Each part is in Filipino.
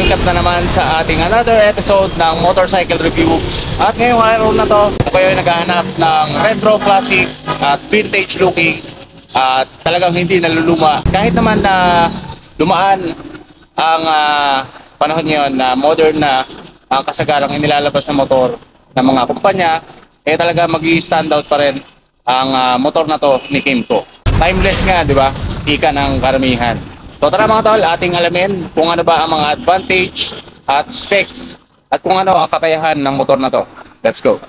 welcome na naman sa ating another episode ng motorcycle review. At ngayong araw na to, ako ay naghahanap ng retro classic at vintage looking at talagang hindi naluluma. Kahit naman na dumaan ang panahon ngayon na modern na ang kasagarang inilalabas na motor ng mga kumpanya, eh talaga mag-i-stand out pa rin ang motor na to ni Kymco. Timeless nga, di ba? Ika ng karamihan. So tara mga tol, ating alamin kung ano ba ang mga advantage at specs at kung ano ang kakayahan ng motor na to. Let's go!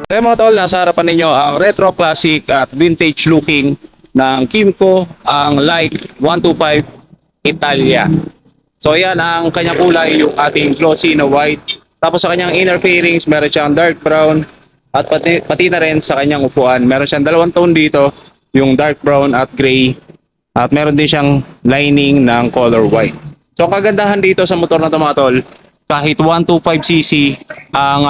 Okay mga tol, nasa harapan ninyo ang retro classic at vintage looking ng Kymco, ang Light 125 Italia. So yan ang kanyang kulay, yung ating glossy na white. Tapos sa kanyang inner fairings, meron siyang dark brown at pati na rin sa kanyang upuan. Meron siyang dalawang tone dito, yung dark brown at gray. At meron din siyang lining ng color white. So kagandahan dito sa motor na ito mga tol, kahit 125cc ang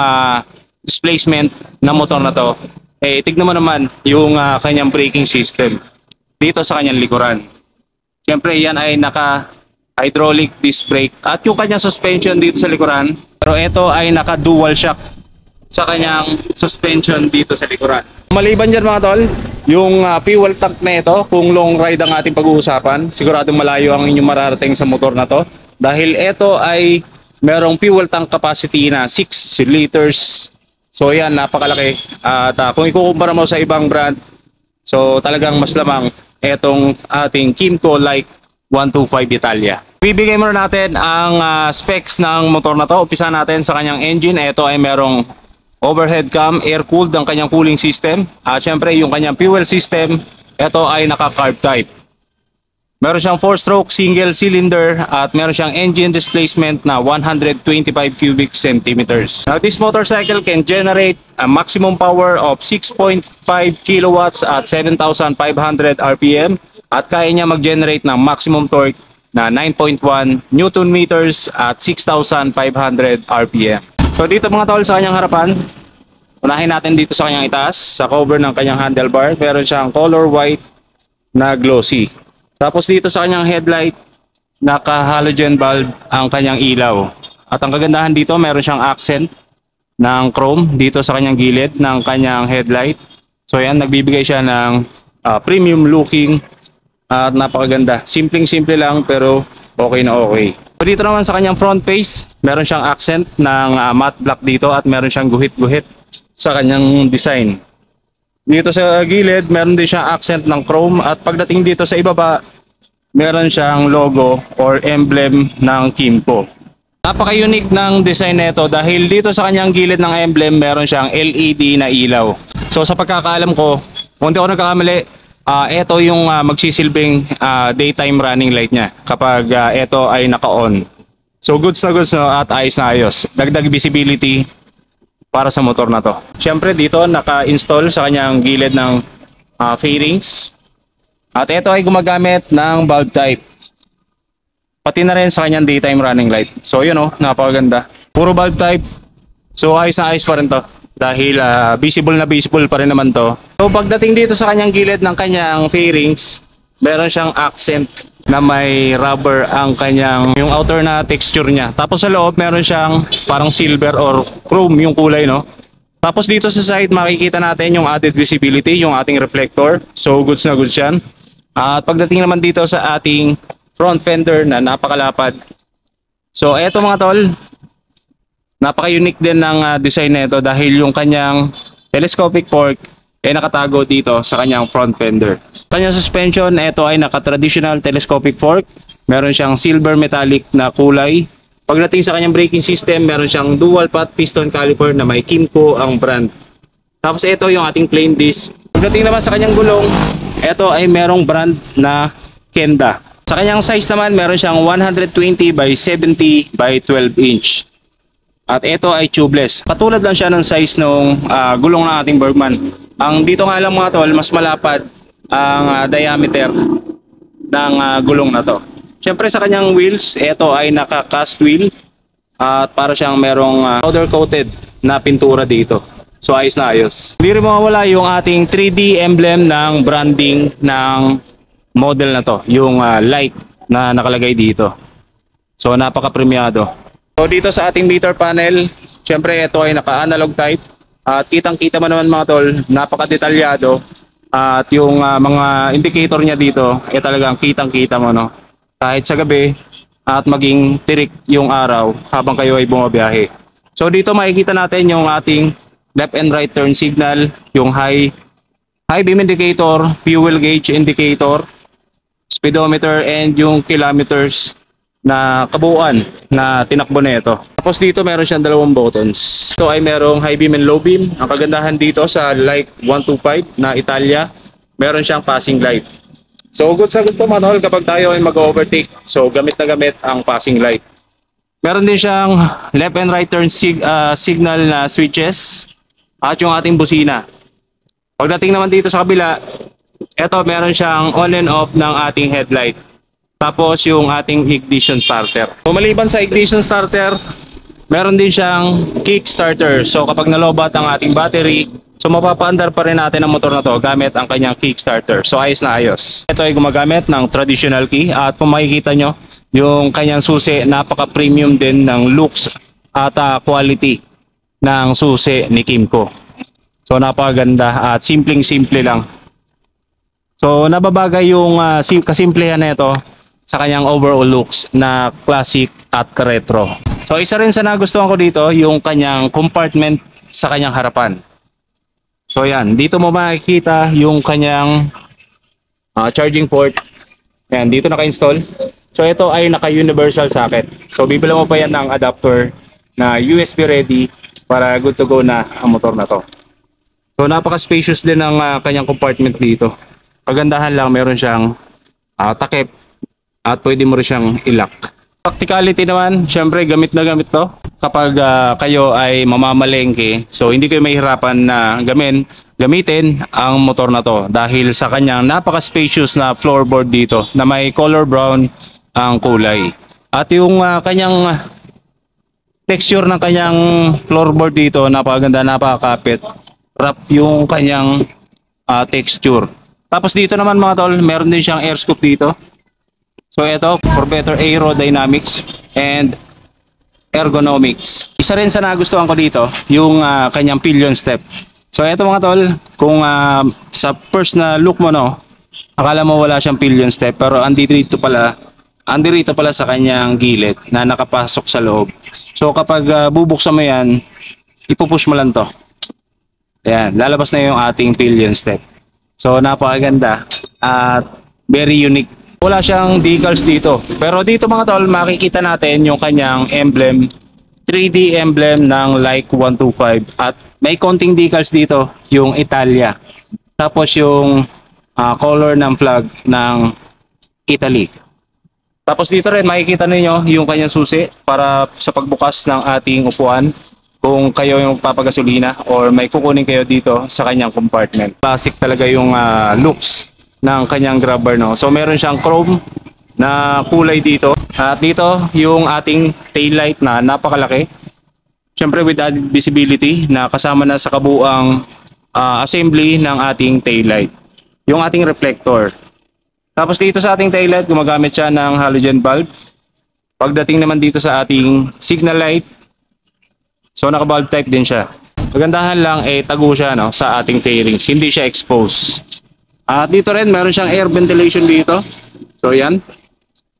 displacement ng motor na to, eh tignan mo naman yung kanyang braking system dito sa kanyang likuran. Siyempre yan ay naka hydraulic disc brake at yung kanyang suspension dito sa likuran, pero ito ay naka dual shock sa kanyang suspension dito sa likuran. Maliban dyan mga tol, yung fuel tank na ito, kung long ride ang ating pag-uusapan, siguradong malayo ang inyong mararating sa motor na to dahil ito ay merong fuel tank capacity na 6 liters. So yan, napakalaki. At kung ikukumpara mo sa ibang brand, so talagang mas lamang etong ating Kymco Light 125 Italia. Bibigay muna natin ang specs ng motor na to. Umpisa natin sa kanyang engine. Ito ay merong overhead cam, air-cooled ang kanyang cooling system. At syempre yung kanyang fuel system, ito ay naka-carb type. Meron siyang 4-stroke single cylinder at meron siyang engine displacement na 125 cubic centimeters. Now this motorcycle can generate a maximum power of 6.5 kilowatts at 7,500 RPM at kaya niya mag-generate ng maximum torque na 9.1 Newton meters at 6,500 RPM. So dito mga tol sa kanyang harapan, unahin natin dito sa kanyang itaas, sa cover ng kanyang handlebar, meron siyang color white na glossy. Tapos dito sa kanyang headlight, naka-halogen bulb ang kanyang ilaw. At ang kagandahan dito, meron siyang accent ng chrome dito sa kanyang gilid ng kanyang headlight. So yan, nagbibigay siya ng premium looking at napakaganda. Simpleng-simple lang pero okay na okay. So dito naman sa kanyang front face, meron siyang accent ng matte black dito at meron siyang guhit-guhit sa kanyang design. Dito sa gilid, meron din siyang accent ng chrome at pagdating dito sa ibaba, meron siyang logo or emblem ng Kymco. Napaka-unique ng design nito dahil dito sa kanyang gilid ng emblem, meron siyang LED na ilaw. So sa pagkakaalam ko, kung di ako nagkakamali, ito yung magsisilbing daytime running light niya kapag ito ay naka-on. So goods na goods at ayos na ayos. Dagdag visibility para sa motor na to. Siyempre dito naka-install sa kanyang gilid ng fairings. At ito ay gumagamit ng bulb type. Pati na rin sa kanyang daytime running light. So yun napakaganda. Puro bulb type. So ayos na ayos pa rin to. Dahil visible na visible pa rin naman to. So pagdating dito sa kanyang gilid ng kanyang fairings, meron siyang accent na may rubber ang kanyang yung outer na texture niya. Tapos sa loob meron siyang parang silver or chrome yung kulay Tapos dito sa side makikita natin yung added visibility, yung ating reflector. So goods na goods yan. At pagdating naman dito sa ating front fender na napakalapad. So eto mga tol, napaka-unique din ng design nito dahil yung kanyang telescopic fork ay nakatago dito sa kanyang front fender. Kanyang suspension, ito ay naka-traditional telescopic fork. Meron siyang silver metallic na kulay. Pagdating sa kanyang braking system, meron siyang dual pot piston caliper na may Kymco ang brand. Tapos ito yung ating plain disc. Pagdating naman sa kanyang gulong, ito ay merong brand na Kenda. Sa kanyang size naman, meron siyang 120 by 70 by 12 inch. At ito ay tubeless. Patulad lang siya ng size ng gulong ng ating Bergman. Ang dito nga lang mga tol, mas malapad ang diameter ng gulong na to. Siyempre sa kanyang wheels, ito ay naka-cast wheel at para siyang merong powder coated na pintura dito. So ayos na ayos. Hindi rin mawawala yung ating 3D emblem ng branding ng model na to, yung light na nakalagay dito. So napaka-premiado. So dito sa ating meter panel, syempre ito ay naka-analog type at kitang-kita mo naman mga tol, napaka-detalyado at yung mga indicator niya dito ay talagang kitang-kita mo no. Kahit sa gabi at maging tirik yung araw habang kayo ay bumabiyahe. So dito makikita natin yung ating left and right turn signal, yung high beam indicator, fuel gauge indicator, speedometer and yung kilometers na kabuuan na tinakbo na ito. Tapos dito meron siyang dalawang buttons. Ito ay merong high beam and low beam. Ang kagandahan dito sa Like 125 na Italia, meron siyang passing light. So good sa gusto manol kapag tayo ay mag-overtake. So gamit na gamit ang passing light. Meron din siyang left and right turn signal na switches at yung ating busina. Pagdating naman dito sa kabila, ito meron siyang on and off ng ating headlight. Tapos yung ating ignition starter. So maliban sa ignition starter, meron din siyang kick starter. So kapag nalobat ang ating battery, so mapapaandar pa rin natin ang motor na to gamit ang kanyang kick starter. So ayos na ayos. Ito ay gumagamit ng traditional key at kung makikita nyo, yung kanyang susi, napaka-premium din ng looks at quality ng susi ni Kymco. So napakaganda at simpleng-simple lang. So nababagay yung kasimplehan na ito sa kanyang overall looks na classic at retro. So isa rin sa nagustuhan ko dito yung kanyang compartment sa kanyang harapan. So yan, dito mo makikita yung kanyang charging port. Yan, dito naka-install. So ito ay naka-universal socket. So bibila mo pa yan ng adapter na USB ready para good to go na ang motor na to. So napaka-spacious din ng kanyang compartment dito. Kagandahan lang, meron siyang takip at pwede mo rin siyang i-lock. Practicality naman, syempre gamit na gamit to kapag kayo ay mamamalengke. So hindi kayo mahihirapan na gamitin ang motor na to dahil sa kanyang napaka-spacious na floorboard dito na may color brown ang kulay. At yung kanyang texture ng kanyang floorboard dito, napakaganda, napakakapit. Wrap yung kanyang texture. Tapos dito naman mga tol, meron din siyang air scoop dito. So ito, for better aerodynamics and ergonomics. Isa rin sa nagustuhan ko dito, yung kanyang pillion step. So ito mga tol, kung sa first na look mo no, akala mo wala siyang pillion step, pero andirito pala sa kanyang gilid na nakapasok sa loob. So kapag bubuksan mo yan, ipupush mo lang to. Ayan, lalabas na yung ating pillion step. So napakaganda at very unique. Wala siyang decals dito. Pero dito mga tol, makikita natin yung kanyang emblem, 3D emblem ng Like 125 at may konting decals dito, yung Italia. Tapos yung color ng flag ng Italy. Tapos dito rin makikita niyo yung kanyang susi para sa pagbukas ng ating upuan kung kayo yung papagasolina or may kukunin kayo dito sa kanyang compartment. Classic talaga yung looks ng kanyang grabber no. So meron siyang chrome na kulay dito. At dito yung ating tail light na napakalaki. Siyempre with added visibility na kasama na sa kabuuang assembly ng ating tail light. Yung ating reflector. Tapos dito sa ating tail light gumagamit siya ng halogen bulb. Pagdating naman dito sa ating signal light, so naka-bulb type din siya. Kagandahan lang tago siya no sa ating fairings, hindi siya exposed. At dito rin meron siyang air ventilation dito. So yan.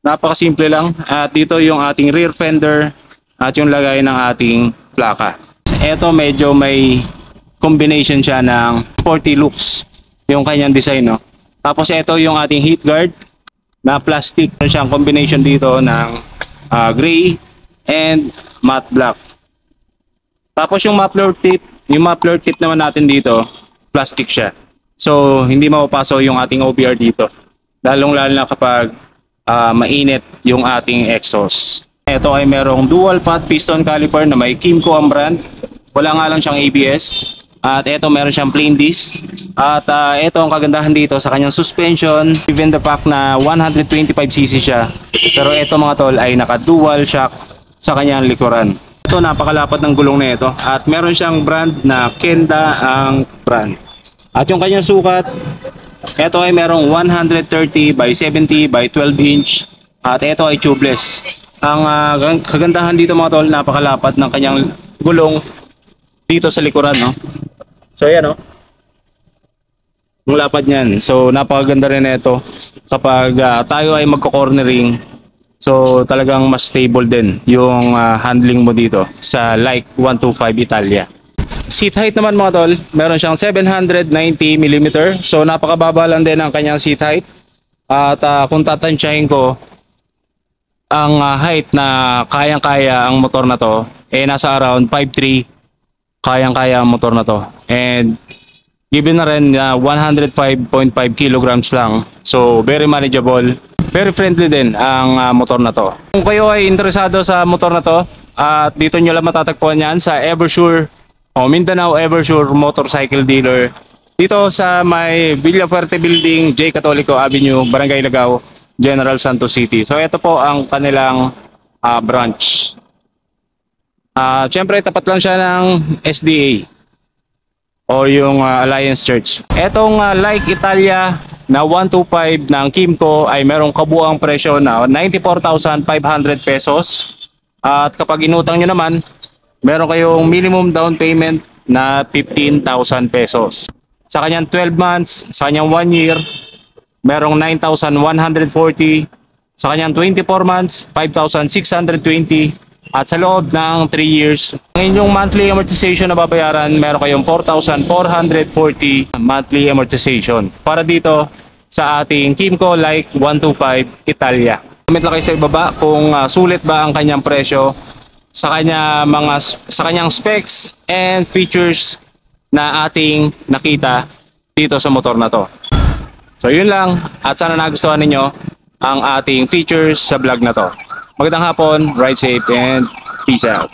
Napakasimple lang. At dito yung ating rear fender at yung lagay ng ating plaka. Ito medyo may combination siya ng sporty looks yung kanyang design no. Tapos ito yung ating heat guard na plastic. Meron siyang combination dito ng gray and matte black. Tapos yung muffler tip naman natin dito, plastic siya. So hindi mapapasok yung ating OBR dito. Lalong-lalo na kapag mainit yung ating exhaust. Ito ay merong dual pot piston caliper na may Kymco ang brand. Wala nga lang siyang ABS. At ito meron siyang plain disc. At ito ang kagandahan dito sa kanyang suspension. Given the fact na 125cc siya. Pero ito mga tol ay naka dual shock sa kanyang likuran. Ito napakalapat ng gulong na ito. At meron siyang brand na Kenda ang brand. At yung kanyang sukat, ito ay merong 130 by 70 by 12 inch. At ito ay tubeless. Ang kagandahan dito mga tol, napakalapat ng kanyang gulong dito sa likuran, no? So ayan, no? Ang lapad niyan. So napakaganda rin ito kapag tayo ay magko-cornering. So talagang mas stable din yung handling mo dito sa like 125 Italia. Seat height naman mga tol, meron siyang 790mm. So napakababa lang din ang kanyang seat height. At kung tatansyahin ko, ang height na kayang-kaya ang motor na to nasa around 5'3", kayang-kaya ang motor na to. And given na rin na 105.5 kilograms lang, so very manageable, very friendly din ang motor na to. Kung kayo ay interesado sa motor na to, at dito nyo lang matatagpuan yan sa Eversure o Mindanao Eversure Motorcycle Dealer dito sa may Villafuerte Building, J. Catolico Avenue, Barangay Lagao, General Santos City. So ito po ang kanilang branch. Siyempre tapat lang siya ng SDA o yung Alliance Church. Etong Like Italia na 125 ng Kymco ay merong kabuang presyo na 94,500 pesos. At kapag inutang nyo naman, meron kayong minimum down payment na 15,000 pesos. Sa kanyang 12 months, sa kanyang 1 year, merong 9,140. Sa kanyang 24 months, 5,620. At sa loob ng 3 years, ang inyong monthly amortization na babayaran, meron kayong 4,440 monthly amortization. Para dito sa ating Kymco Like 125 Italia. Comment lang kayo sa ibaba kung sulit ba ang kanyang presyo sa kanyang specs and features na ating nakita dito sa motor na to. So yun lang, at sana nagustuhan ninyo ang ating features sa vlog na to. Magandang hapon, ride safe, and peace out.